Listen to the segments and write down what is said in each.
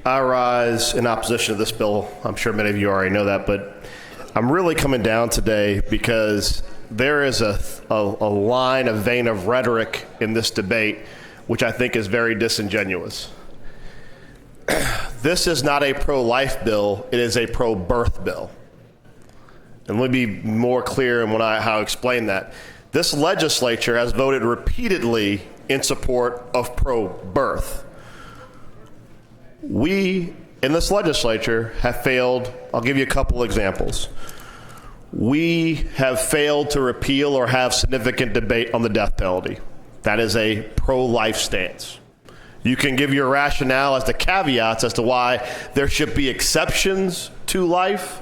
I rise in opposition to this bill. I'm sure many of you already know that, but I'm really coming down today because there is a line, a vein of rhetoric in this debate which I think is very disingenuous. This is not a pro-life bill, it is a pro-birth bill. And let me be more clear in how I explain that. This legislature has voted repeatedly in support of pro-birth. We, in this legislature, have failed. I'll give you a couple examples. We have failed to repeal or have significant debate on the death penalty. That is a pro-life stance. You can give your rationale as to caveats as to why there should be exceptions to life,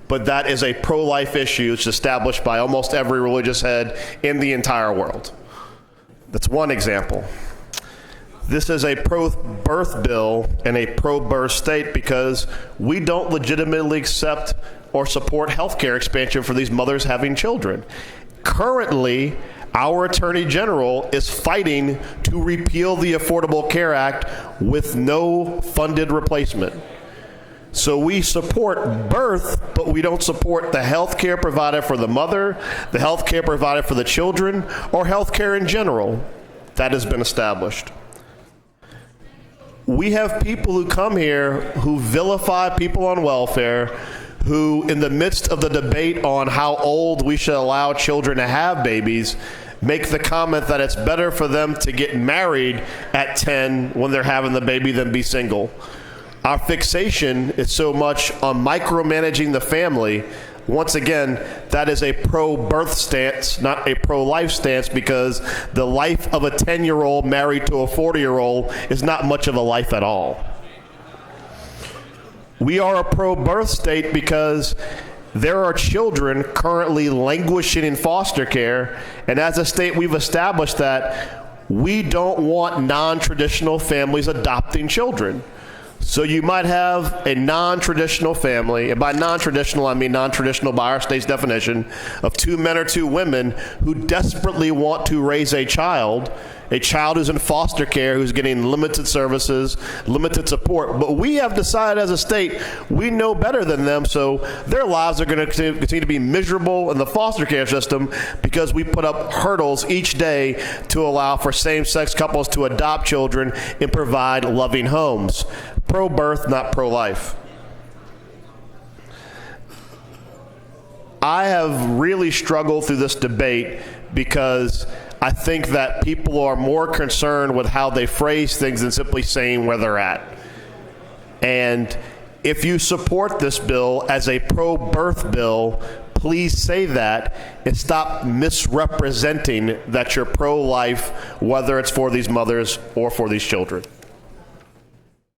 but that is a pro-life issue. It's established by almost every religious head in the entire world. That's one example. This is a pro-birth bill and a pro-birth state because we don't legitimately accept or support health care expansion for these mothers having children. Currently, our Attorney General is fighting to repeal the Affordable Care Act with no funded replacement. So we support birth, but we don't support the health care provided for the mother, the health care provided for the children, or health care in general. That has been established. We have people who come here who vilify people on welfare, who, in the midst of the debate on how old we should allow children to have babies, make the comment that it's better for them to get married at 10 when they're having the baby than be single. Our fixation is so much on micromanaging the family. Once again, that is a pro-birth stance, not a pro-life stance, because the life of a 10-year-old married to a 40-year-old is not much of a life at all. We are a pro-birth state because there are children currently languishing in foster care, and as a state we've established that we don't want non-traditional families adopting children. So you might have a non-traditional family, and by non-traditional I mean non-traditional by our state's definition, of 2 men or 2 women who desperately want to raise a child who's in foster care, who's getting limited services, limited support. But we have decided as a state, we know better than them, so their lives are going to continue to be miserable in the foster care system because we put up hurdles each day to allow for same-sex couples to adopt children and provide loving homes. Pro-birth, not pro-life. I have really struggled through this debate because I think that people are more concerned with how they phrase things than simply saying where they're at. And if you support this bill as a pro-birth bill, please say that and stop misrepresenting that you're pro-life, whether it's for these mothers or for these children.